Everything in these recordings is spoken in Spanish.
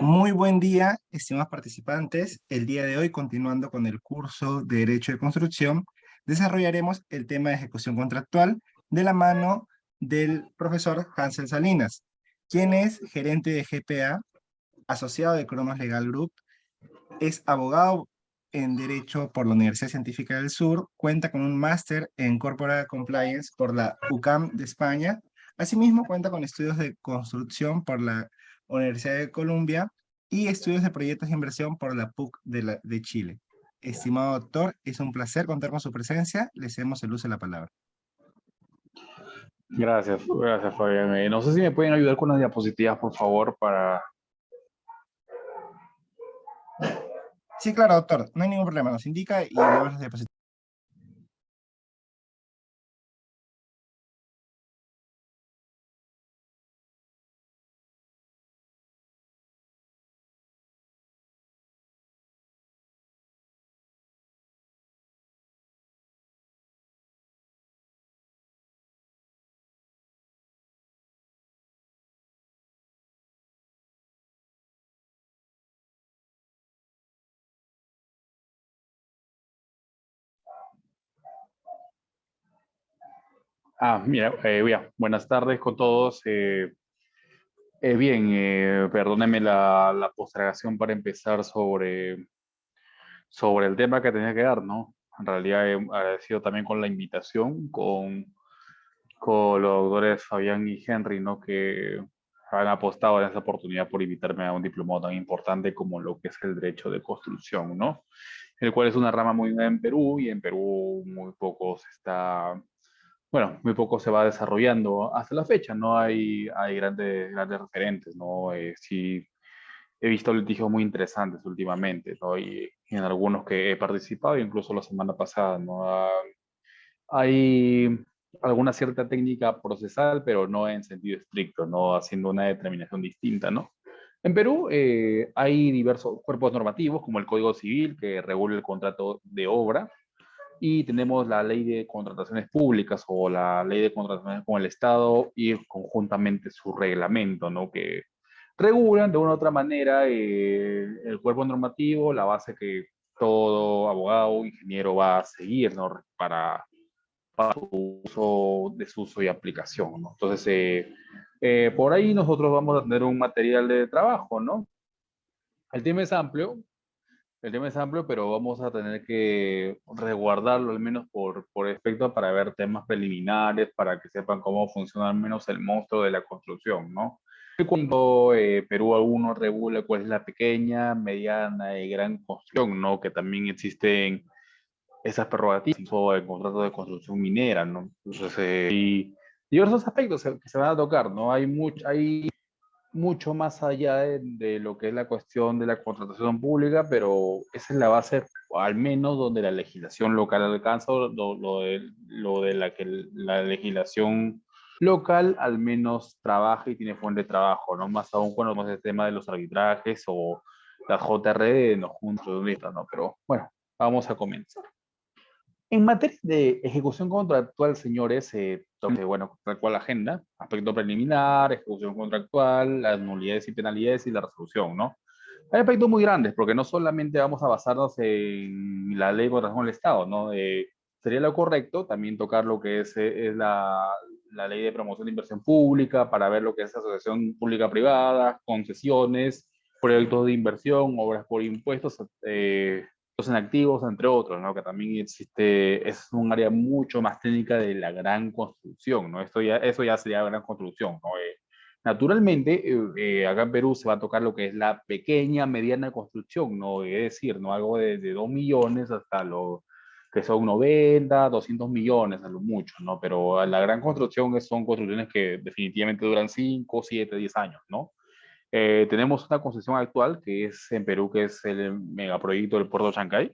Muy buen día, estimados participantes. El día de hoy, continuando con el curso de Derecho de Construcción, desarrollaremos el tema de ejecución contractual de la mano del profesor Hansel Salinas, quien es gerente de GPA, asociado de Cronos Legal Group, es abogado en Derecho por la Universidad Científica del Sur, cuenta con un máster en Corporate Compliance por la UCAM de España. Asimismo, cuenta con estudios de construcción por la Universidad de Columbia y estudios de proyectos de inversión por la PUC de Chile. Estimado doctor, es un placer contar con su presencia. Le cedemos el uso de la palabra. Gracias, Fabián. No sé si me pueden ayudar con las diapositivas, por favor, para... Sí, claro, doctor, no hay ningún problema. Nos indica y vemos las diapositivas. Mira, buenas tardes con todos. Perdónenme la postergación para empezar sobre el tema que tenía que dar, ¿no? En realidad he agradecido también con la invitación, con los doctores Fabián y Henry, ¿no? Que han apostado en esta oportunidad por invitarme a un diplomado tan importante como lo que es el derecho de construcción, ¿no? El cual es una rama muy nueva en Perú y en Perú muy poco se va desarrollando hasta la fecha. No hay grandes referentes, ¿no? Sí, he visto litigios muy interesantes últimamente, ¿no? Y en algunos que he participado, incluso la semana pasada, ¿no? Hay alguna cierta técnica procesal, pero no en sentido estricto, no haciendo una determinación distinta, ¿no? En Perú hay diversos cuerpos normativos, como el Código Civil, que regula el contrato de obra, y tenemos la Ley de Contrataciones Públicas o la Ley de Contrataciones con el Estado y conjuntamente su reglamento, ¿no? Que regulan de una u otra manera el cuerpo normativo, la base que todo abogado, ingeniero va a seguir, ¿no? Para su uso, desuso y aplicación, ¿no? Entonces, por ahí nosotros vamos a tener un material de trabajo, ¿no? El tema es amplio, el tema es amplio, pero vamos a tener que resguardarlo al menos por aspecto para ver temas preliminares, para que sepan cómo funciona al menos el monstruo de la construcción, ¿no? Cuando Perú aún no regula cuál es la pequeña, mediana y gran construcción, ¿no? Que también existen esas prerrogativas o el contrato de construcción minera, ¿no? Entonces, y diversos aspectos que se van a tocar, ¿no? Hay mucho más allá de lo que es la cuestión de la contratación pública, pero esa es la base, al menos donde la legislación local alcanza, lo de la que la legislación local al menos trabaja y tiene fuente de trabajo, ¿no? Más aún cuando vemos el tema de los arbitrajes o la JRD nos juntos, ¿no? Pero bueno, vamos a comenzar. En materia de ejecución contractual, señores, bueno, contractual agenda, aspecto preliminar, ejecución contractual, las nulidades y penalidades y la resolución, ¿no? Hay aspectos muy grandes, porque no solamente vamos a basarnos en la ley de contratación del Estado, ¿no? Sería lo correcto también tocar lo que es la ley de promoción de inversión pública, para ver lo que es asociación pública-privada, concesiones, proyectos de inversión, obras por impuestos, en activos, entre otros, ¿no? Que también existe, es un área mucho más técnica de la gran construcción, ¿no? Eso ya sería gran construcción, ¿no? Naturalmente, acá en Perú se va a tocar lo que es la pequeña, mediana construcción, ¿no? Es decir, ¿no? Algo de 2 millones hasta lo que son 90, 200 millones, a lo mucho, ¿no? Pero la gran construcción son construcciones que definitivamente duran 5, 7, 10 años, ¿no? Tenemos una concesión actual que es en Perú, que es el megaproyecto del puerto de Chancay.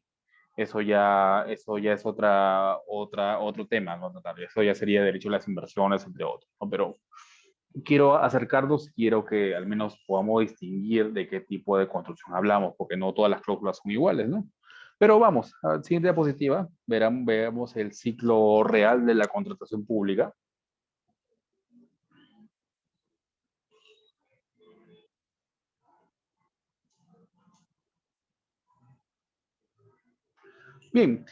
Eso ya es otro tema, ¿no? Eso ya sería derecho a las inversiones, entre otros, ¿no? Pero quiero acercarnos, quiero que al menos podamos distinguir de qué tipo de construcción hablamos, porque no todas las cláusulas son iguales, ¿no? Pero vamos, a la siguiente diapositiva, veamos el ciclo real de la contratación pública. Bien,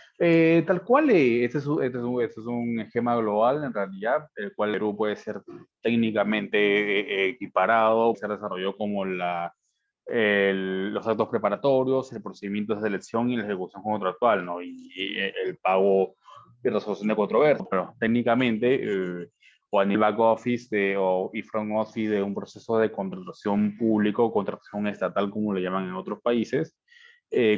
tal cual, este es un esquema global en realidad, el cual Perú puede ser técnicamente equiparado, se desarrolló como los actos preparatorios, el procedimiento de selección y la ejecución contractual, ¿no? Y el pago y resolución de controversias. Pero técnicamente, o a nivel back office y front office de un proceso de contratación público o contratación estatal, como le llaman en otros países,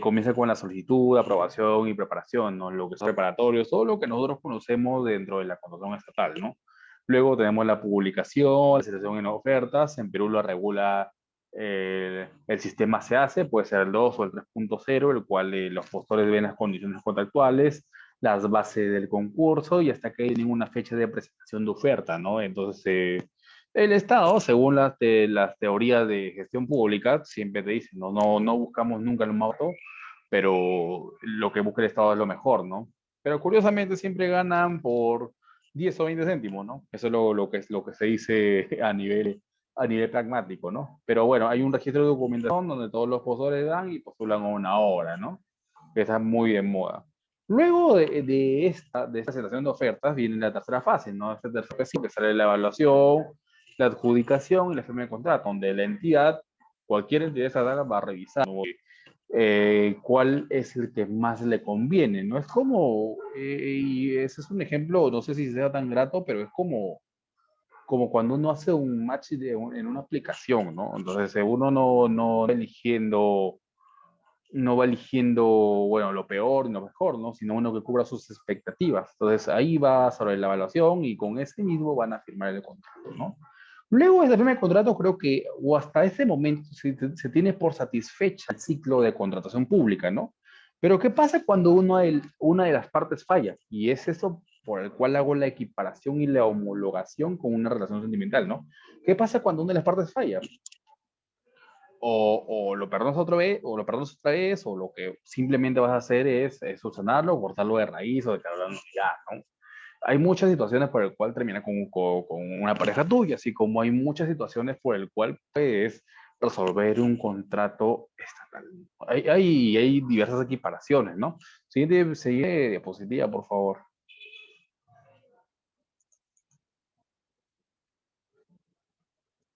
comienza con la solicitud, aprobación y preparación, ¿no? Lo que son preparatorios, todo lo que nosotros conocemos dentro de la contratación estatal, ¿no? Luego tenemos la publicación, la selección en ofertas. En Perú lo regula el sistema se hace, puede ser el 2 o el 3.0, el cual los postores ven las condiciones contractuales, las bases del concurso y hasta que hay ninguna fecha de presentación de oferta, ¿no? Entonces, el Estado, según las teorías de gestión pública, siempre te dicen, no buscamos nunca lo más barato, pero lo que busca el Estado es lo mejor, ¿no? Pero curiosamente siempre ganan por 10 o 20 céntimos, ¿no? Eso es lo que se dice a nivel pragmático, ¿no? Pero bueno, hay un registro de documentación donde todos los postores dan y postulan a una obra, ¿no? Que está muy de moda. Luego de esta aceptación de ofertas viene la tercera fase, ¿no? Esta tercera fase que sale la evaluación, la adjudicación y la firma de contrato, donde la entidad, cualquier entidad estatal va a revisar, ¿no? Cuál es el que más le conviene, ¿no? Es como, y ese es un ejemplo, no sé si sea tan grato, pero es como cuando uno hace un match en una aplicación, ¿no? Entonces uno no va eligiendo, bueno, lo peor y lo mejor, ¿no? Sino uno que cubra sus expectativas. Entonces ahí va sobre la evaluación y con ese mismo van a firmar el contrato, ¿no? Luego de ese primer contrato, creo que, o hasta ese momento, se tiene por satisfecha el ciclo de contratación pública, ¿no? Pero ¿qué pasa cuando una de las partes falla? Y es eso por el cual hago la equiparación y la homologación con una relación sentimental, ¿no? ¿Qué pasa cuando una de las partes falla? O lo perdonas otra vez, o lo perdonas otra vez, o lo que simplemente vas a hacer es subsanarlo, cortarlo de raíz o declararlo ya, ¿no? Hay muchas situaciones por el cual termina con una pareja tuya, así como hay muchas situaciones por el cual puedes resolver un contrato estatal. Hay diversas equiparaciones, ¿no? Siguiente diapositiva, por favor.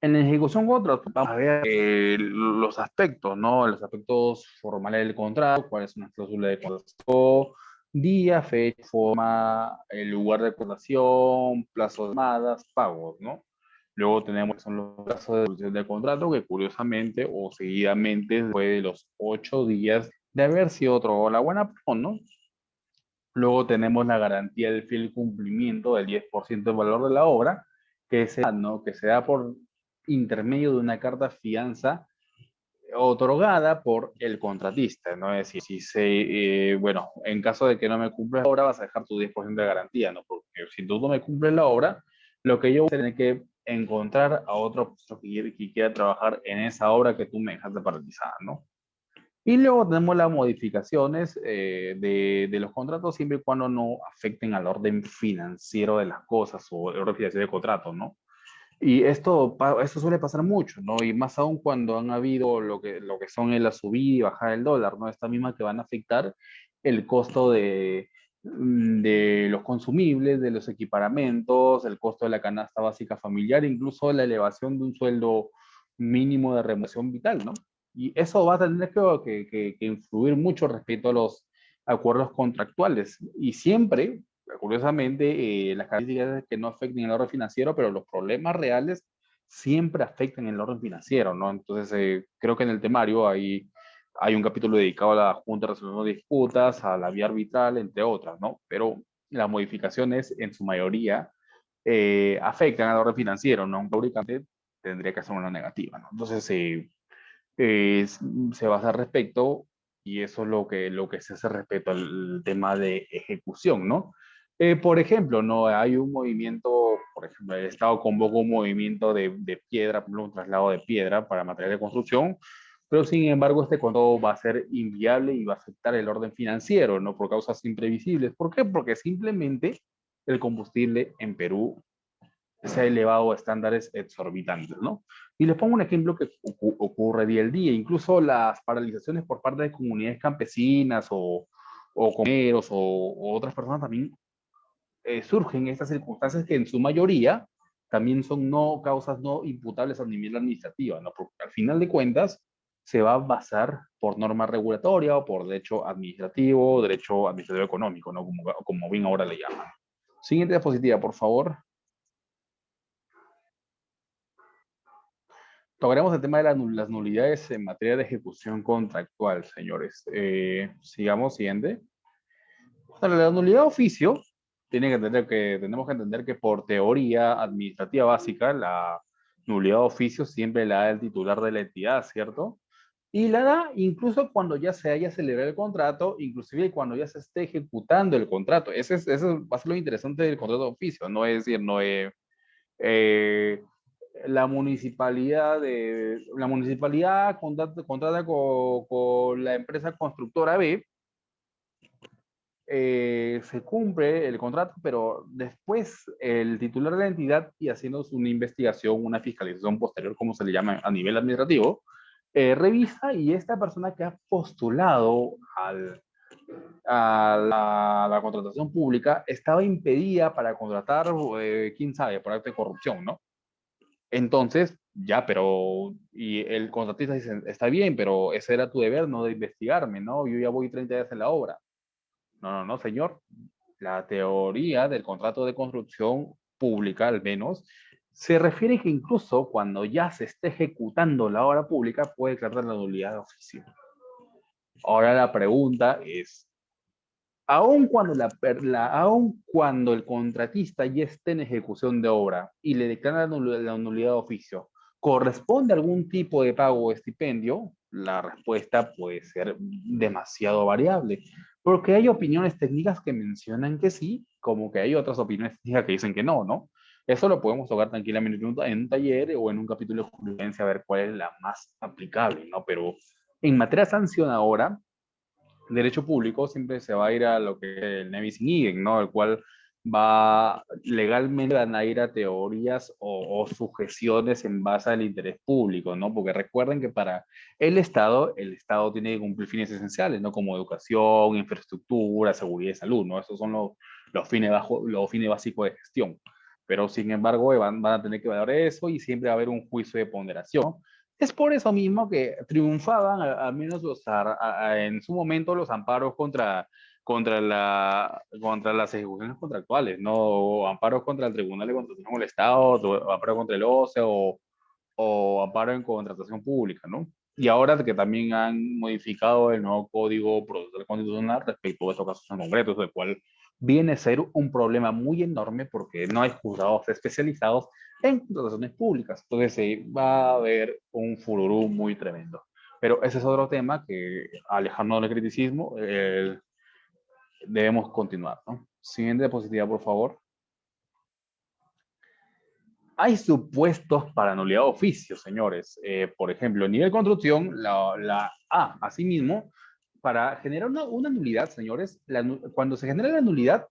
En la ejecución contrato, vamos a ver los aspectos, ¿no? Los aspectos formales del contrato, cuáles son las cláusulas de contrato, día, fecha, forma, el lugar de contratación, plazos de llamadas, pagos, ¿no? Luego tenemos son los plazos de ejecución del contrato, que curiosamente o seguidamente, después de los 8 días de haber sido otorgado la buena, ¿no? Luego tenemos la garantía del fiel cumplimiento del 10% del valor de la obra, ¿no? Que se da por intermedio de una carta fianza otorgada por el contratista, ¿no? Es decir, bueno, en caso de que no me cumplas la obra, vas a dejar tu 10% de garantía, ¿no? Porque si tú no me cumples la obra, lo que yo voy a tener que encontrar a otro que quiera trabajar en esa obra que tú me dejaste paralizada, ¿no? Y luego tenemos las modificaciones de los contratos siempre y cuando no afecten al orden financiero de las cosas o el orden financiero del contrato, ¿no? Y esto suele pasar mucho, ¿no? Y más aún cuando han habido lo que son la subida y bajada del dólar, ¿no? Esta misma que van a afectar el costo de los consumibles, de los equipamientos, el costo de la canasta básica familiar, incluso la elevación de un sueldo mínimo de remuneración vital, ¿no? Y eso va a tener que influir mucho respecto a los acuerdos contractuales. Y siempre, curiosamente, las características que no afecten el orden financiero, pero los problemas reales siempre afectan el orden financiero, ¿no? Entonces, creo que en el temario hay un capítulo dedicado a la Junta de Resolución de Disputas, a la vía arbitral, entre otras, ¿no? Pero las modificaciones, en su mayoría, afectan al orden financiero, ¿no? Teóricamente tendría que ser una negativa, ¿no? Entonces, se basa al respecto y eso es lo que se hace respecto al tema de ejecución, ¿no? Por ejemplo, no hay un movimiento, por ejemplo, el Estado convoca un movimiento de piedra, por ejemplo, un traslado de piedra para material de construcción, pero sin embargo este contrato va a ser inviable y va a afectar el orden financiero, ¿no? Por causas imprevisibles. ¿Por qué? Porque simplemente el combustible en Perú se ha elevado a estándares exorbitantes, ¿no? Y les pongo un ejemplo que ocurre día al día, incluso las paralizaciones por parte de comunidades campesinas o comeros o otras personas también surgen estas circunstancias que en su mayoría también son no causas no imputables a nivel administrativo, ¿no? Porque al final de cuentas se va a basar por norma regulatoria o por derecho administrativo económico, ¿no? Como bien ahora le llaman. Siguiente diapositiva, por favor. Tocaremos el tema de las nulidades en materia de ejecución contractual, señores. Sigamos, siguiente. Bueno, la nulidad de oficio tenemos que entender que por teoría administrativa básica, la nulidad de oficio siempre la da el titular de la entidad, ¿cierto? Y la da incluso cuando ya se haya celebrado el contrato, inclusive cuando ya se esté ejecutando el contrato. Eso va a ser lo interesante del contrato de oficio, no es decir, no es, eh, la municipalidad contrata con la empresa constructora B, se cumple el contrato, pero después el titular de la entidad, y haciendo una investigación, una fiscalización posterior, como se le llama a nivel administrativo, revisa y esta persona que ha postulado a la contratación pública estaba impedida para contratar, quién sabe, por acto de corrupción, ¿no? Entonces, ya, pero, y el contratista dice, está bien, pero ese era tu deber, no de investigarme, ¿no? Yo ya voy 30 días en la obra. No, no, no, señor. La teoría del contrato de construcción pública, al menos, se refiere que incluso cuando ya se esté ejecutando la obra pública puede declarar la nulidad de oficio. Ahora la pregunta es, aun cuando el contratista ya esté en ejecución de obra y le declara la nulidad de oficio, ¿corresponde algún tipo de pago o estipendio? La respuesta puede ser demasiado variable, porque hay opiniones técnicas que mencionan que sí, como que hay otras opiniones técnicas que dicen que no, ¿no? Eso lo podemos tocar tranquilamente en un taller o en un capítulo de jurisprudencia a ver cuál es la más aplicable, ¿no? Pero en materia sancionadora, derecho público siempre se va a ir a lo que es el nebis in idem, ¿no? El cual va legalmente van a ir a teorías o sujeciones en base al interés público, ¿no? Porque recuerden que para el Estado tiene que cumplir fines esenciales, ¿no? Como educación, infraestructura, seguridad y salud, ¿no? Esos son los fines básicos de gestión. Pero sin embargo, van a tener que valorar eso y siempre va a haber un juicio de ponderación. Es por eso mismo que triunfaban, al menos en su momento, los amparos contra las ejecuciones contractuales, ¿no? O amparos contra el Tribunal de Contratación del Estado, o amparo contra el OCE o amparo en contratación pública, ¿no? Y ahora que también han modificado el nuevo Código Procesal Constitucional respecto a esos casos en concretos, el cual viene a ser un problema muy enorme porque no hay juzgados especializados en contrataciones públicas. Entonces va a haber un furorú muy tremendo. Pero ese es otro tema que, alejándonos del criticismo, debemos continuar, ¿no? Siguiente diapositiva, por favor. Hay supuestos para nulidad de oficio, señores. Por ejemplo, en nivel construcción, asimismo, para generar una nulidad, señores, cuando se genera la nulidad,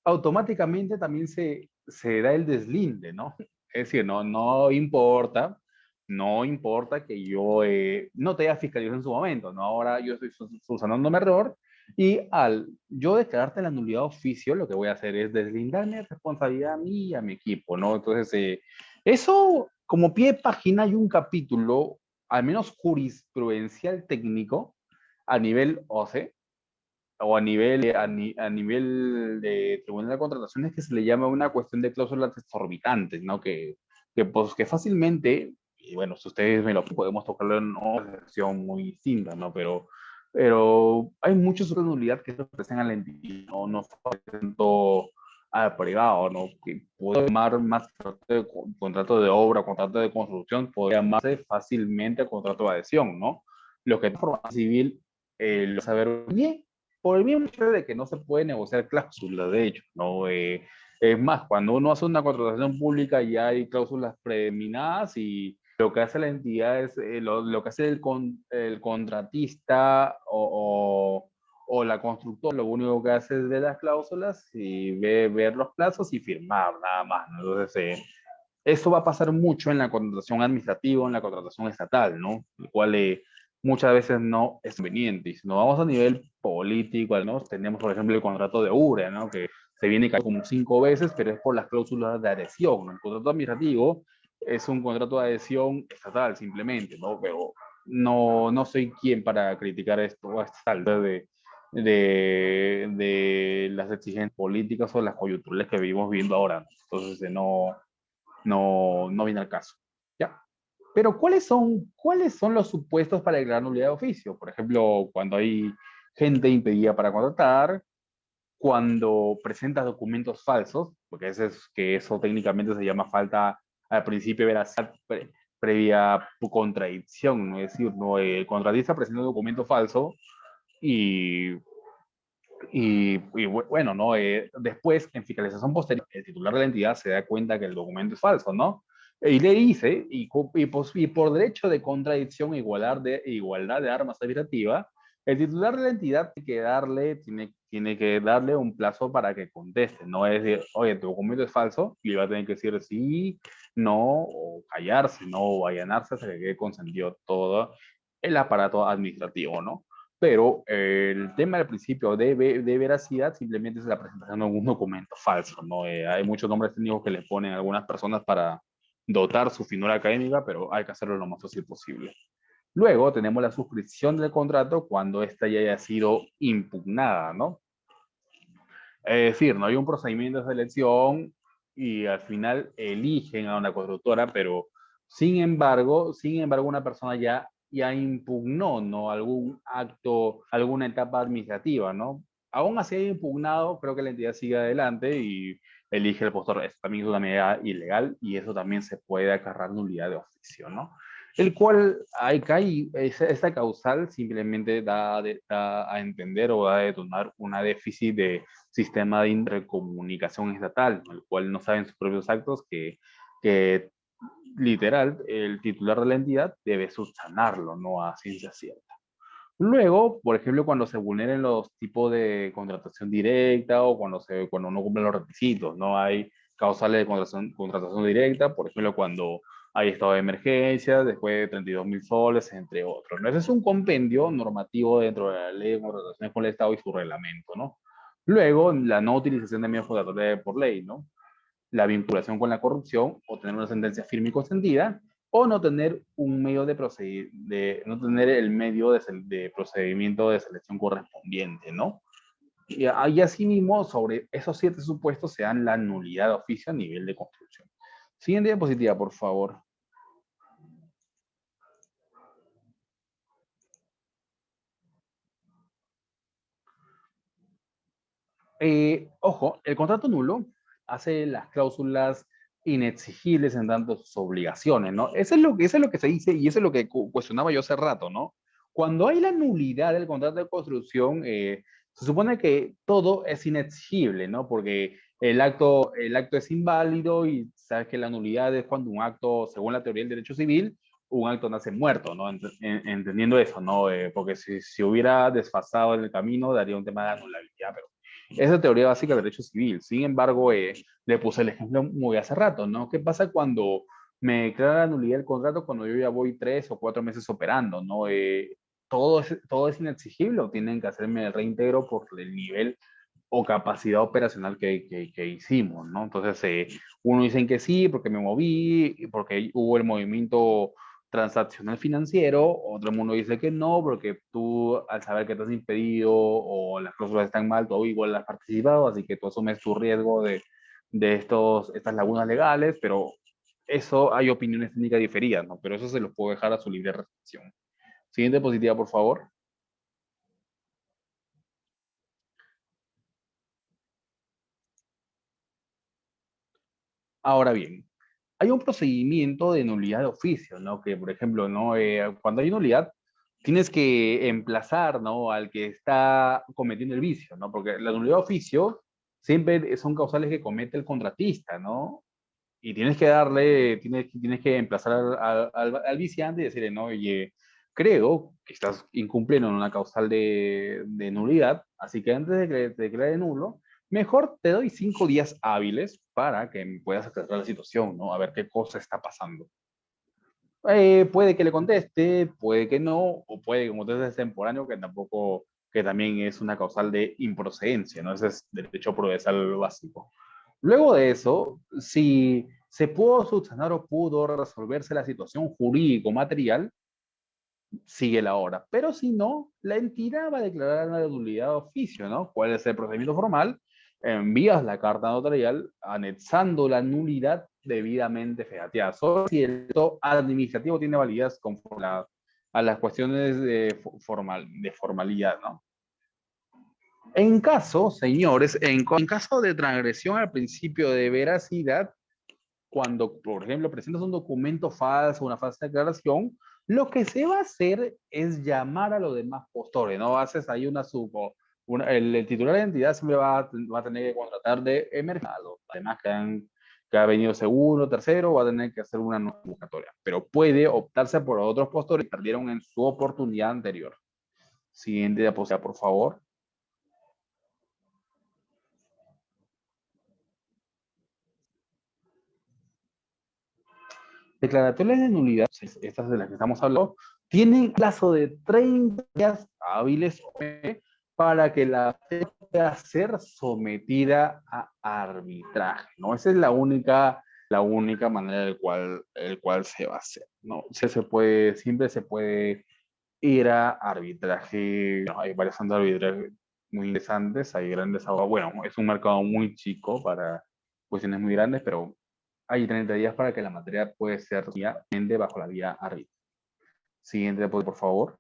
automáticamente también se da el deslinde, ¿no? Es decir, no importa que yo no te haya fiscalizado en su momento, ¿no? Ahora yo estoy subsanando mi error y al yo declararte la nulidad de oficio, lo que voy a hacer es deslindarme de responsabilidad a mí y a mi equipo, ¿no? Entonces, eso como pie de página hay un capítulo, al menos jurisprudencial técnico, a nivel OCE, o a nivel de Tribunal de Contrataciones que se le llama una cuestión de cláusulas exorbitantes, ¿no? Pues, que fácilmente, y bueno, si ustedes me lo podemos tocarlo en una sesión muy distinta, ¿no? Pero hay muchas otras nulidades que se ofrecen a la entidad, no tanto al privado, ¿no? Que puede llamar más contrato de obra, contrato de construcción, podría llamarse fácilmente contrato de adhesión, ¿no? Lo que es forma civil, lo saber bien por el mismo hecho de que no se puede negociar cláusulas, de hecho, ¿no? Es más, cuando uno hace una contratación pública ya hay cláusulas predeterminadas y lo que hace la entidad es, lo que hace el contratista o la constructora, lo único que hace es ver las cláusulas y ver los plazos y firmar, nada más, ¿no? Entonces, eso va a pasar mucho en la contratación administrativa, en la contratación estatal, ¿no? El cual muchas veces no es conveniente. Y si nos vamos a nivel político, ¿no? Tenemos, por ejemplo, el contrato de URE, ¿no? Que se viene casi como 5 veces, pero es por las cláusulas de adhesión, ¿no? El contrato administrativo es un contrato de adhesión estatal, simplemente, ¿no? Pero no soy quien para criticar esto a esta altura de las exigencias políticas o las coyunturas que vivimos viendo ahora, ¿no? Entonces, no viene al caso. ¿Ya? Pero cuáles son los supuestos para declarar nulidad de oficio? Por ejemplo, cuando hay gente impedida para contratar, cuando presentas documentos falsos, porque eso técnicamente se llama falta al principio de veracidad previa contradicción, ¿no? Es decir, ¿no? El contratista presenta un documento falso y bueno, ¿no? Después, en fiscalización posterior, el titular de la entidad se da cuenta que el documento es falso, ¿no? Y le dice, y por derecho de contradicción e igualdad de armas administrativa, el titular de la entidad tiene que darle un plazo para que conteste, no es decir, oye, tu documento es falso, y va a tener que decir sí, no, o callarse, no, o allanarse hasta que quede consentido todo el aparato administrativo, ¿no? Pero el tema del principio de veracidad simplemente es la presentación de algún documento falso, ¿no? Hay muchos nombres técnicos que le ponen a algunas personas para dotar su finura académica, pero hay que hacerlo lo más fácil posible. Luego tenemos la suscripción del contrato cuando ésta ya haya sido impugnada, ¿no? Es decir, no hay un procedimiento de selección y al final eligen a una constructora, pero sin embargo, una persona ya impugnó, ¿no? Algún acto, alguna etapa administrativa, ¿no? Aún así haya impugnado, creo que la entidad sigue adelante y elige el postor. Eso también es una medida ilegal y eso también se puede acarrear nulidad de oficio, ¿no? El cual, esta causal simplemente da a entender o da a detonar una déficit de sistema de intercomunicación estatal, el cual no saben sus propios actos que literal el titular de la entidad debe subsanarlo, no a ciencia cierta. Luego, por ejemplo, cuando se vulneren los tipos de contratación directa o cuando no cumplen los requisitos, no hay causales de contratación directa, por ejemplo, cuando hay estado de emergencia, después de 32.000 soles, entre otros, ¿no? Ese es un compendio normativo dentro de la ley de contrataciones con el Estado y su reglamento, ¿no? Luego, la no utilización de medios fundatoriales por ley, ¿no? La vinculación con la corrupción o tener una sentencia firme y consentida o no tener un medio no tener el medio de procedimiento de selección correspondiente, ¿no? Y asimismo, sobre esos 7 supuestos se dan la nulidad de oficio a nivel de construcción. Siguiente diapositiva, por favor. Ojo, el contrato nulo hace las cláusulas inexigibles en tanto sus obligaciones, ¿no? Eso es lo que se dice y eso es lo que cuestionaba yo hace rato, ¿no? Cuando hay la nulidad del contrato de construcción, se supone que todo es inexigible, ¿no? Porque el acto es inválido y sabes que la nulidad es cuando un acto, según la teoría del derecho civil, un acto nace muerto, ¿no? Entendiendo eso, ¿no? Porque si hubiera desfasado en el camino, daría un tema de anulabilidad, pero esa teoría básica del derecho civil. Sin embargo, le puse el ejemplo muy hace rato, ¿no? ¿Qué pasa cuando me declara la nulidad del contrato cuando yo ya voy 3 o 4 meses operando, ¿no? Todo es inexigible o tienen que hacerme el reintegro por el nivel o capacidad operacional que hicimos, ¿no? Entonces, uno dicen que sí porque me moví, porque hubo el movimiento transaccional financiero, otro mundo dice que no, porque tú al saber que estás impedido o las cláusulas están mal, tú igual has participado, así que tú asumes tu riesgo de estas lagunas legales, pero eso hay opiniones técnicas diferidas, ¿no? Pero eso se los puedo dejar a su libre reflexión. Siguiente diapositiva, por favor. Ahora bien, hay un procedimiento de nulidad de oficio, ¿no? Que, por ejemplo, ¿no? Cuando hay nulidad, tienes que emplazar, ¿no? Al que está cometiendo el vicio, ¿no? Porque la nulidad de oficio siempre son causales que comete el contratista, ¿no? Y tienes que emplazar al viciante y decirle, no, oye, creo que estás incumpliendo en una causal de nulidad, así que antes de que te declare nulo, mejor te doy 5 días hábiles para que me puedas aclarar la situación, ¿no? A ver qué cosa está pasando. Puede que le conteste, puede que no, o puede que conteste extemporáneo, que tampoco, que también es una causal de improcedencia, ¿no? Ese es derecho procesal básico. Luego de eso, si se pudo subsanar o pudo resolverse la situación jurídico-material, sigue la hora. Pero si no, la entidad va a declarar la nulidad de oficio, ¿no? ¿Cuál es el procedimiento formal? Envías la carta notarial anexando la nulidad debidamente fehaciada. Solo si el acto administrativo tiene validez conforme a las cuestiones de formalidad, ¿no? En caso, señores, en caso de transgresión al principio de veracidad, cuando, por ejemplo, presentas un documento falso, una falsa declaración, lo que se va a hacer es llamar a los demás postores, ¿no? Haces ahí el titular de identidad siempre va a tener que contratar de emergado, además que ha venido segundo, tercero, va a tener que hacer una nueva convocatoria, pero puede optarse por otros postores que perdieron en su oportunidad anterior. Siguiente diapositiva, por favor. Declaratorias de nulidad, estas de las que estamos hablando, tienen plazo de 30 días hábiles para que la fe pueda ser sometida a arbitraje, ¿no? Esa es la única manera el cual se va a hacer, ¿no? Siempre se puede ir a arbitraje, ¿no? Hay varios centros de arbitraje muy interesantes, hay grandes abogados, bueno, es un mercado muy chico para cuestiones muy grandes, pero hay 30 días para que la materia puede ser bajo la vía arbitral. Siguiente, por favor.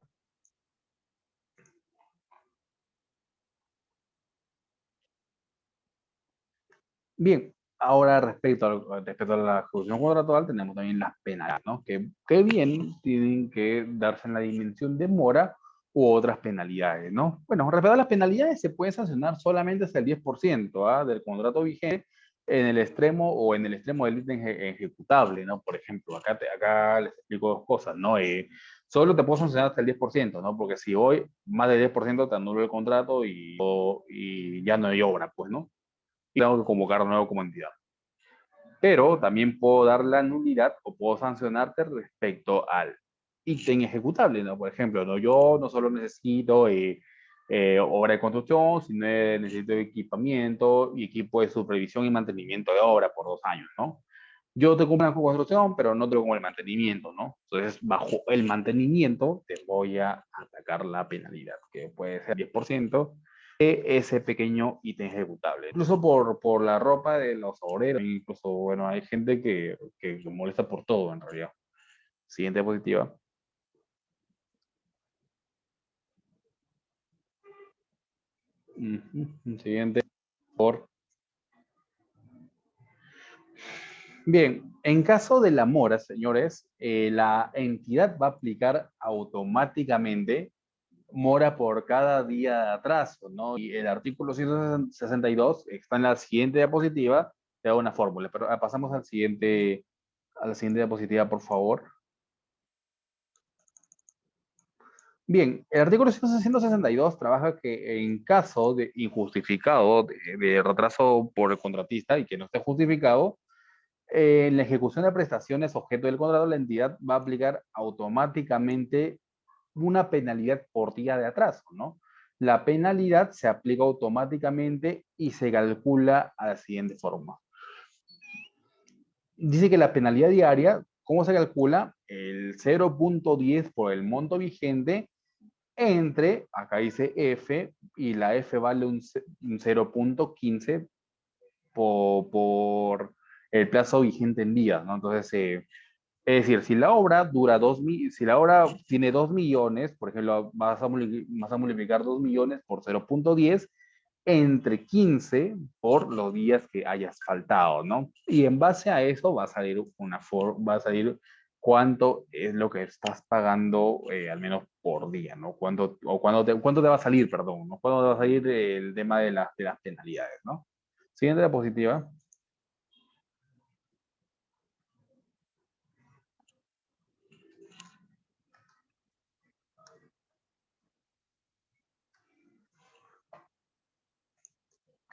Bien, ahora respecto a la ejecución contractual tenemos también las penalidades, ¿no? Que bien tienen que darse en la dimensión de mora u otras penalidades, ¿no? Bueno, respecto a las penalidades se puede sancionar solamente hasta el 10%, ¿ah? Del contrato vigente en el extremo o en el extremo del ítem ejecutable, ¿no? Por ejemplo, acá les explico dos cosas, ¿no? Solo te puedo sancionar hasta el 10%, ¿no? Porque si hoy más del 10% te anulo el contrato y ya no hay obra, pues, ¿no? Y tengo que convocar de nuevo como entidad. Pero también puedo dar la nulidad o puedo sancionarte respecto al ítem ejecutable, ¿no? Por ejemplo, ¿no? Yo no solo necesito obra de construcción, sino necesito equipamiento y equipo de supervisión y mantenimiento de obra por 2 años, ¿no? Yo te cumplo la construcción, pero no te lo como el mantenimiento, ¿no? Entonces, bajo el mantenimiento, te voy a atacar la penalidad, que puede ser 10% de ese pequeño ítem ejecutable. Incluso por la ropa de los obreros, incluso, bueno, hay gente que molesta por todo, en realidad. Siguiente diapositiva. Siguiente, por. Bien, en caso de la mora, señores, la entidad va a aplicar automáticamente mora por cada día de atraso, ¿no? Y el artículo 162 está en la siguiente diapositiva, te da una fórmula, pero pasamos a la siguiente diapositiva, por favor. Bien, el artículo 162 trabaja que en caso de injustificado de retraso por el contratista y que no esté justificado, en la ejecución de prestaciones objeto del contrato, la entidad va a aplicar automáticamente una penalidad por día de atraso, ¿no? La penalidad se aplica automáticamente y se calcula a la siguiente forma. Dice que la penalidad diaria, ¿cómo se calcula? El 0.10 por el monto vigente entre, acá dice F, y la F vale un 0.15 por el plazo vigente en días, ¿no? Entonces, es decir, si la obra dura si la obra tiene 2 millones, por ejemplo, vas a multiplicar 2 millones por 0.10 entre 15 por los días que hayas faltado, ¿no? Y en base a eso va a salir cuánto es lo que estás pagando al menos por día, ¿no? Cuánto te va a salir, perdón, ¿no? Cuánto te va a salir el tema de las penalidades, ¿no? Siguiente diapositiva.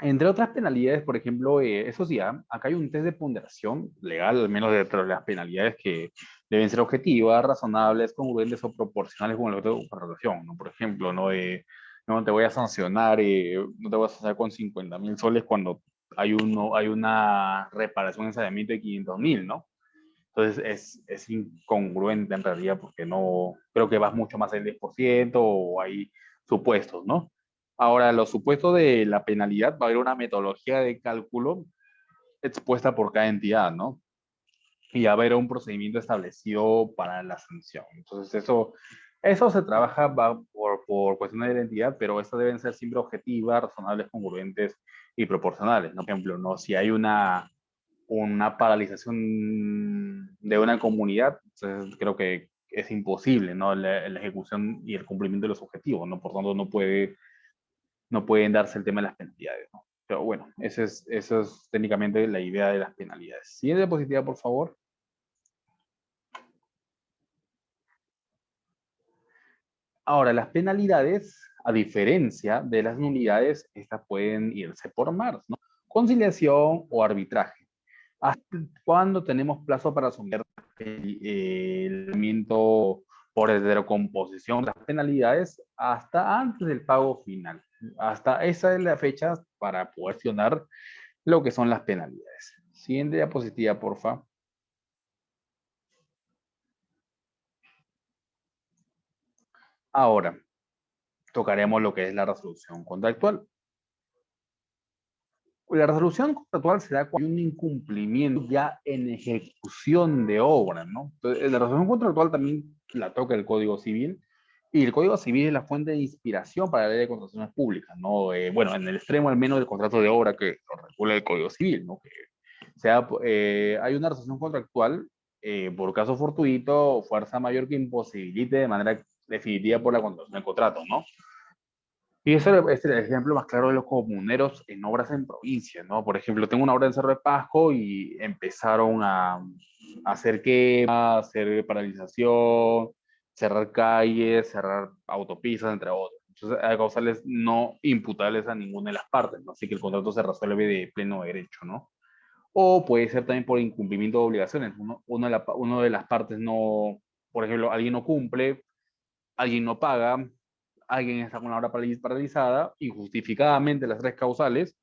Entre otras penalidades, por ejemplo, eso sí, acá hay un test de ponderación legal, al menos dentro de las penalidades que deben ser objetivas, razonables, congruentes o proporcionales con el objeto de contratación, ¿no? Por ejemplo, no te voy a sancionar, no te voy a sancionar con 50.000 soles cuando hay una reparación en saneamiento de 500.000, ¿no? Entonces es incongruente en realidad porque no, creo que vas mucho más del 10% o hay supuestos, ¿no? Ahora, los supuestos de la penalidad va a haber una metodología de cálculo expuesta por cada entidad, ¿no? Y va a haber un procedimiento establecido para la sanción. Entonces, eso se trabaja por cuestiones de la entidad, pero estas deben ser siempre objetivas, razonables, congruentes y proporcionales, ¿no? Por ejemplo, ¿no? Si hay una paralización de una comunidad, entonces creo que es imposible, ¿no? La ejecución y el cumplimiento de los objetivos, ¿no? Por tanto, no pueden darse el tema de las penalidades, ¿no? Pero bueno, eso es técnicamente la idea de las penalidades. Siguiente diapositiva, por favor. Ahora, las penalidades, a diferencia de las nulidades, estas pueden irse por mares, ¿no? Conciliación o arbitraje. ¿Hasta cuándo tenemos plazo para asumir el elemento por heterocomposición de las penalidades? Hasta antes del pago final. Hasta esa es la fecha para poder accionar lo que son las penalidades. Siguiente diapositiva, porfa. Ahora, tocaremos lo que es la resolución contractual. La resolución contractual se da cuando hay un incumplimiento ya en ejecución de obra, ¿no? Entonces, la resolución contractual también la toca el Código Civil, y el Código Civil es la fuente de inspiración para la ley de contrataciones públicas, ¿no? Bueno, en el extremo al menos del contrato de obra que lo regula el Código Civil, ¿no? Que hay una resolución contractual por caso fortuito o fuerza mayor que imposibilite de manera definitiva por la contratación del contrato, ¿no? Y eso es el ejemplo más claro de los comuneros en obras en provincia, ¿no? Por ejemplo, tengo una obra en Cerro de Pasco y empezaron a hacer quemas, hacer paralización, cerrar calles, cerrar autopistas, entre otros. Entonces, hay causales no imputables a ninguna de las partes, ¿no? Así que el contrato se resuelve de pleno derecho, ¿no? O puede ser también por incumplimiento de obligaciones. Uno de las partes no, por ejemplo, alguien no cumple, alguien no paga, alguien está con la obra paralizada, injustificadamente las tres causales,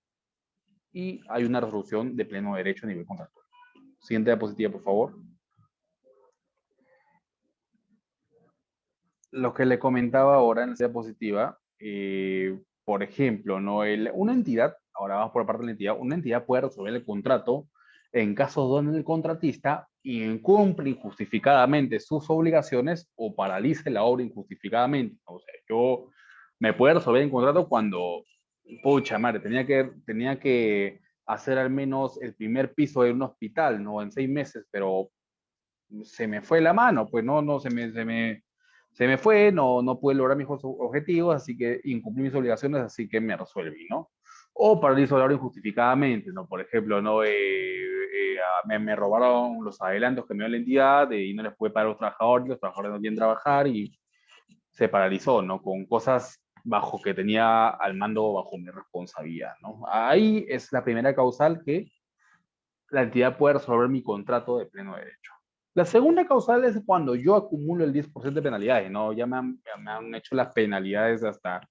y hay una resolución de pleno derecho a nivel contractual. Siguiente diapositiva, por favor. Lo que le comentaba ahora en la diapositiva, por ejemplo, ¿no? Una entidad, ahora vamos por parte de la entidad, una entidad puede resolver el contrato en caso donde el contratista incumple injustificadamente sus obligaciones o paralice la obra injustificadamente. O sea, yo me puedo resolver el contrato cuando, pucha madre, tenía que hacer al menos el primer piso de un hospital, ¿no? En 6 meses, pero se me fue la mano, pues no, se me fue, no pude lograr mis objetivos, así que incumplí mis obligaciones, así que me resuelví, ¿no? O paralizo la obra injustificadamente, ¿no? Por ejemplo, ¿no? Me robaron los adelantos que me dio la entidad y no les pude pagar a los trabajadores no quieren trabajar y se paralizó, ¿no? Con cosas bajo que tenía al mando bajo mi responsabilidad, ¿no? Ahí es la primera causal que la entidad puede resolver mi contrato de pleno derecho. La segunda causal es cuando yo acumulo el 10% de penalidades, ¿no? Me han hecho las penalidades hasta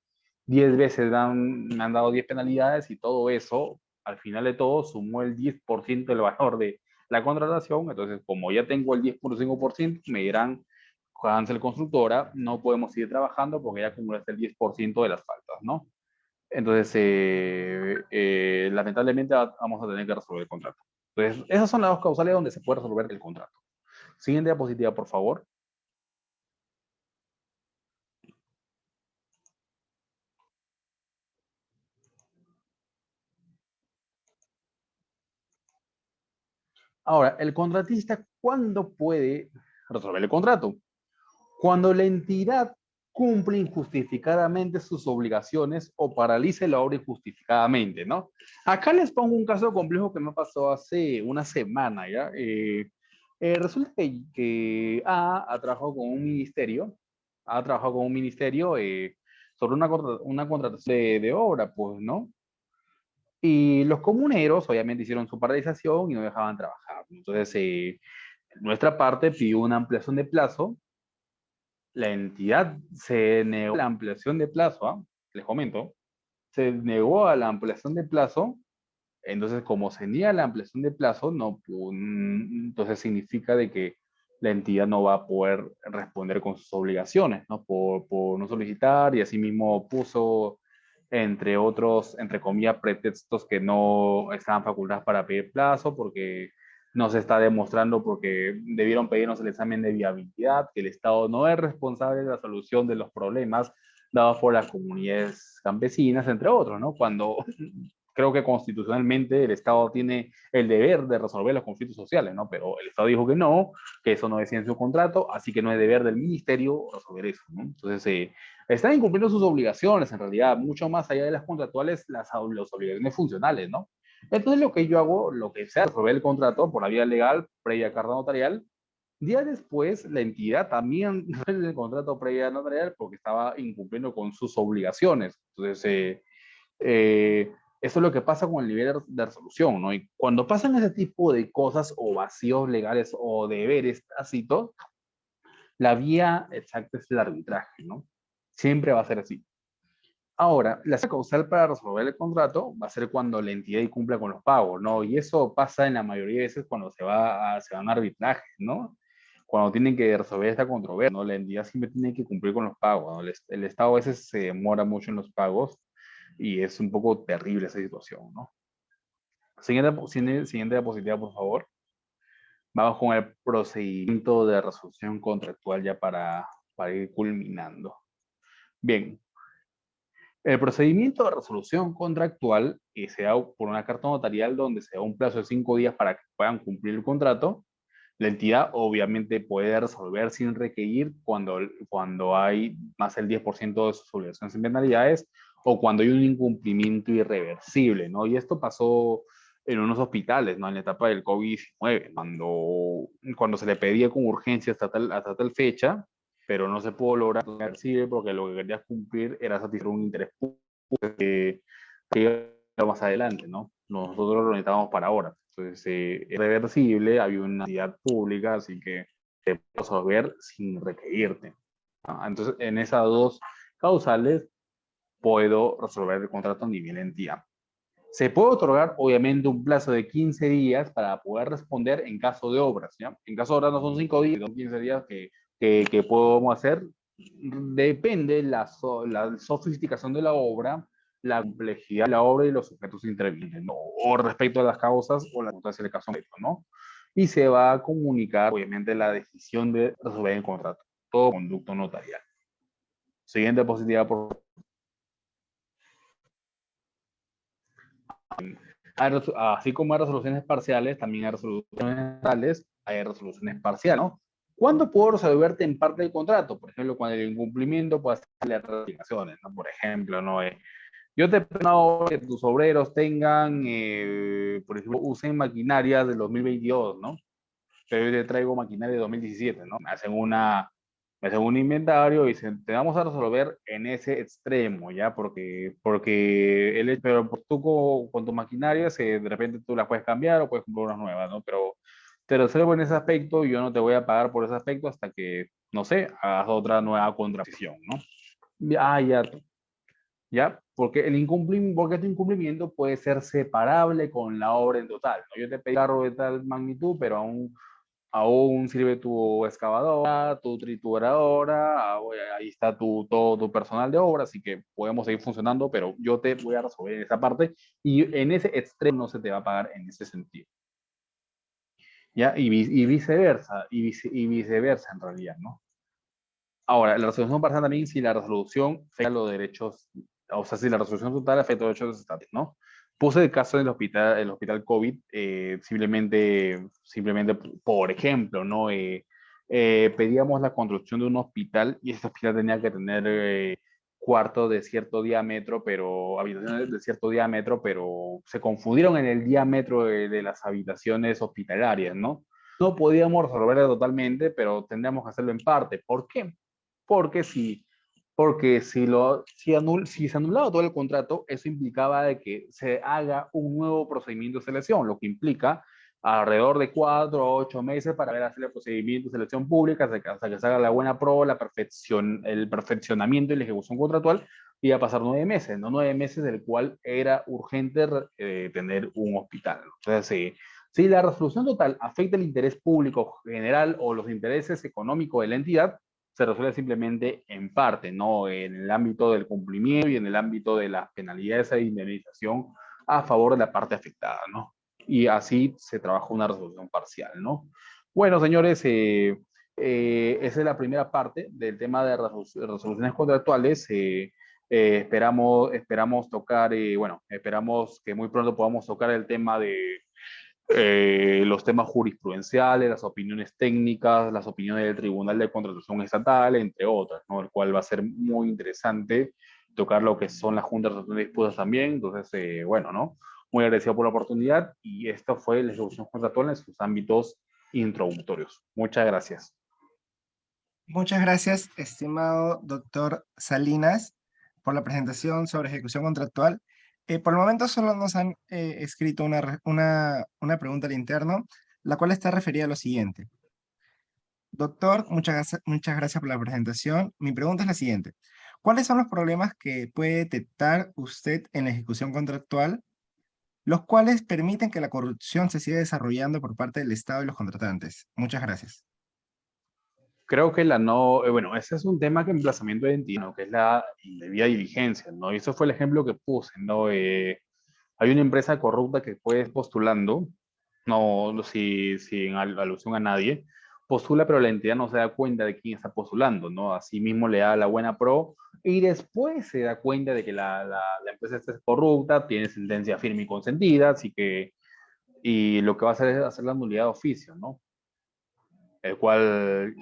10 veces, me han dado 10 penalidades y todo eso, al final de todo, sumó el 10% del valor de la contratación. Entonces, como ya tengo el 10.5%, me dirán, cancel constructora, no podemos seguir trabajando porque ya acumulaste el 10% de las faltas, ¿no? Entonces, lamentablemente vamos a tener que resolver el contrato. Entonces, esas son las dos causales donde se puede resolver el contrato. Siguiente diapositiva, por favor. Ahora, el contratista, ¿cuándo puede resolver el contrato? Cuando la entidad cumple injustificadamente sus obligaciones o paralice la obra injustificadamente, ¿no? Acá les pongo un caso complejo que me pasó hace una semana, ¿ya? Resulta que ha trabajado con un ministerio, sobre una contratación de obra, pues, ¿no? Y los comuneros obviamente hicieron su paralización y no dejaban trabajar. Entonces, nuestra parte pidió una ampliación de plazo. La entidad se negó a la ampliación de plazo, ¿ah? Les comento, se negó a la ampliación de plazo. Entonces, como se niega la ampliación de plazo, no, entonces significa de que la entidad no va a poder responder con sus obligaciones, ¿no? Por no solicitar, y asimismo puso, entre otros, entre comillas, pretextos, que no estaban facultadas para pedir plazo porque no se está demostrando, porque debieron pedirnos el examen de viabilidad, que el Estado no es responsable de la solución de los problemas dados por las comunidades campesinas, entre otros, ¿no? Cuando creo que constitucionalmente el Estado tiene el deber de resolver los conflictos sociales, ¿no? Pero el Estado dijo que eso no decía en su contrato, así que no es deber del ministerio resolver eso, ¿no? Entonces, están incumpliendo sus obligaciones, en realidad, mucho más allá de las contractuales, las obligaciones funcionales, ¿no? Entonces, lo que yo hago, lo que sea, resolver el contrato por la vía legal, previa carta notarial. Día después, la entidad también resuelve el contrato previa notarial porque estaba incumpliendo con sus obligaciones. Entonces, eh, eso es lo que pasa con el nivel de resolución, ¿no? Y cuando pasan ese tipo de cosas o vacíos legales o deberes tácitos, la vía exacta es el arbitraje, ¿no? Siempre va a ser así. Ahora, la causal para resolver el contrato va a ser cuando la entidad incumpla con los pagos, ¿no? Y eso pasa en la mayoría de veces cuando se va a un arbitraje, ¿no? Cuando tienen que resolver esta controversia, ¿no? La entidad siempre tiene que cumplir con los pagos, ¿no? El Estado a veces se demora mucho en los pagos y es un poco terrible esa situación, ¿no? Siguiente diapositiva, por favor. Vamos con el procedimiento de resolución contractual ya para ir culminando. Bien, el procedimiento de resolución contractual se da por una carta notarial donde se da un plazo de 5 días para que puedan cumplir el contrato. La entidad obviamente puede resolver sin requerir cuando hay más del 10% de sus obligaciones en penalidades o cuando hay un incumplimiento irreversible, ¿no? Y esto pasó en unos hospitales, ¿no? En la etapa del COVID-19, cuando se le pedía con urgencia hasta tal fecha, pero no se pudo lograr irreversible porque lo que querías cumplir era satisfacer un interés público que más adelante, ¿no? Nosotros lo necesitábamos para ahora. Entonces, es reversible, había una entidad pública, así que te puedo resolver sin requerirte. ¿No? Entonces, en esas dos causales, puedo resolver el contrato a nivel entidad. Se puede otorgar, obviamente, un plazo de 15 días para poder responder en caso de obras, ¿ya? En caso de obras no son 5 días, son 15 días que podemos hacer. Depende la sofisticación de la obra, la complejidad de la obra y los sujetos intervinientes, ¿no? O respecto a las causas o las circunstancias del caso, ¿no? Y se va a comunicar, obviamente, la decisión de resolver el contrato, todo conducto notarial. Siguiente diapositiva, por favor. Así como hay resoluciones parciales, también hay resoluciones totales, hay resoluciones parciales, ¿no? ¿Cuándo puedo resolverte en parte del contrato? Por ejemplo, cuando el incumplimiento puede hacerle reclamaciones, ¿no? Por ejemplo, ¿no? Yo te pido que tus obreros tengan, por ejemplo, usen maquinaria del 2022, ¿no? Pero yo te traigo maquinaria de 2017, ¿no? Me hacen un inventario y dicen, te vamos a resolver en ese extremo, ¿ya? Pero tú con tu maquinaria, de repente tú las puedes cambiar o puedes comprar unas nuevas, ¿no? Pero te resuelvo en ese aspecto y yo no te voy a pagar por ese aspecto hasta que, no sé, hagas otra nueva contratación, ¿no? Ya, ¿ya? Porque tu incumplimiento puede ser separable con la obra en total, ¿no? Yo te pedí carro de tal magnitud, pero aún sirve tu excavadora, tu trituradora, ahí está todo tu personal de obra, así que podemos seguir funcionando, pero yo te voy a resolver esa parte y en ese extremo no se te va a pagar en ese sentido. ¿Ya? Y viceversa, y viceversa en realidad, ¿no? Ahora, la resolución parcial también si la resolución afecta los derechos, o sea, si la resolución total afecta los derechos estatales, ¿no? Puse el caso del hospital, el hospital COVID, simplemente, por ejemplo, ¿no? Pedíamos la construcción de un hospital y ese hospital tenía que tener cuartos de cierto diámetro, pero habitaciones de cierto diámetro, pero se confundieron en el diámetro de las habitaciones hospitalarias, ¿no? No podíamos resolverlo totalmente, pero tendríamos que hacerlo en parte. ¿Por qué? Porque si porque si se anulaba todo el contrato, eso implicaba de que se haga un nuevo procedimiento de selección, lo que implica alrededor de 4 o 8 meses para ver hacer el procedimiento de selección pública hasta que se haga la buena prueba, el perfeccionamiento y la ejecución contractual, y a pasar 9 meses, no 9 meses del cual era urgente tener un hospital. Entonces, si la resolución total afecta el interés público general o los intereses económicos de la entidad, se resuelve simplemente en parte, ¿no? En el ámbito del cumplimiento y en el ámbito de las penalidades de indemnización a favor de la parte afectada, ¿no? Y así se trabaja una resolución parcial, ¿no? Bueno, señores, esa es la primera parte del tema de resoluciones contractuales. Esperamos tocar, bueno, esperamos que muy pronto podamos tocar el tema de los temas jurisprudenciales, las opiniones técnicas, las opiniones del Tribunal de Contratación Estatal, entre otras, ¿no? El cual va a ser muy interesante tocar lo que son las juntas de resolución de disputas también. Entonces, bueno, ¿no? Muy agradecido por la oportunidad y esto fue la ejecución contractual en sus ámbitos introductorios. Muchas gracias. Muchas gracias, estimado doctor Salinas, por la presentación sobre ejecución contractual. Por el momento solo nos han escrito una pregunta al interno, la cual está referida a lo siguiente. Doctor, muchas gracias por la presentación. Mi pregunta es la siguiente. ¿Cuáles son los problemas que puede detectar usted en la ejecución contractual, los cuales permiten que la corrupción se siga desarrollando por parte del Estado y los contratantes? Muchas gracias. Creo que la no, bueno, ese es un tema que emplazamiento de identidad, ¿no? Que es la indebida diligencia, ¿no? Y eso fue el ejemplo que puse, ¿no? Hay una empresa corrupta que puedes postulando, no si en alusión a nadie, postula, pero la entidad no se da cuenta de quién está postulando, ¿no? Así mismo le da la buena pro y después se da cuenta de que la empresa esta es corrupta, tiene sentencia firme y consentida, así que, y lo que va a hacer es hacer la nulidad de oficio, ¿no? El cual,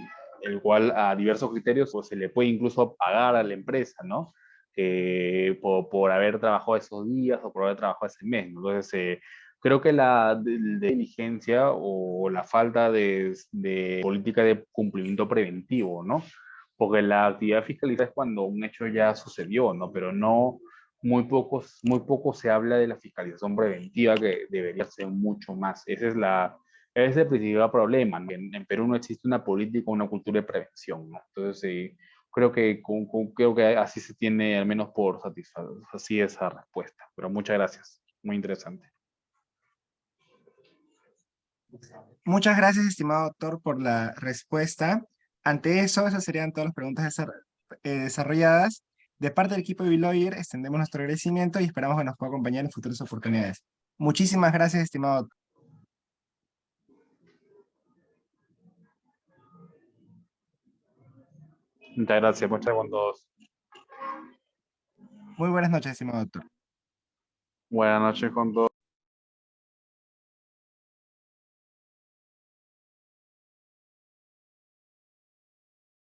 el cual a diversos criterios pues, se le puede incluso pagar a la empresa, ¿no? Por haber trabajado esos días o por haber trabajado ese mes, ¿no? Entonces, creo que la de diligencia o la falta de política de cumplimiento preventivo, ¿no? Porque la actividad fiscalizada es cuando un hecho ya sucedió, ¿no? Pero no, muy poco se habla de la fiscalización preventiva que debería ser mucho más. Ese es el principal problema, ¿no? En Perú no existe una política, una cultura de prevención, ¿no? Entonces, creo que así se tiene, al menos por satisfacer así esa respuesta. Pero muchas gracias, muy interesante. Muchas gracias, estimado doctor, por la respuesta. Ante eso, esas serían todas las preguntas desarrolladas. De parte del equipo de Biloyer, extendemos nuestro agradecimiento y esperamos que nos pueda acompañar en futuras oportunidades. Muchísimas gracias, estimado doctor. Muchas gracias, muchas gracias con todos. Muy buenas noches, estimado doctor. Buenas noches con todos.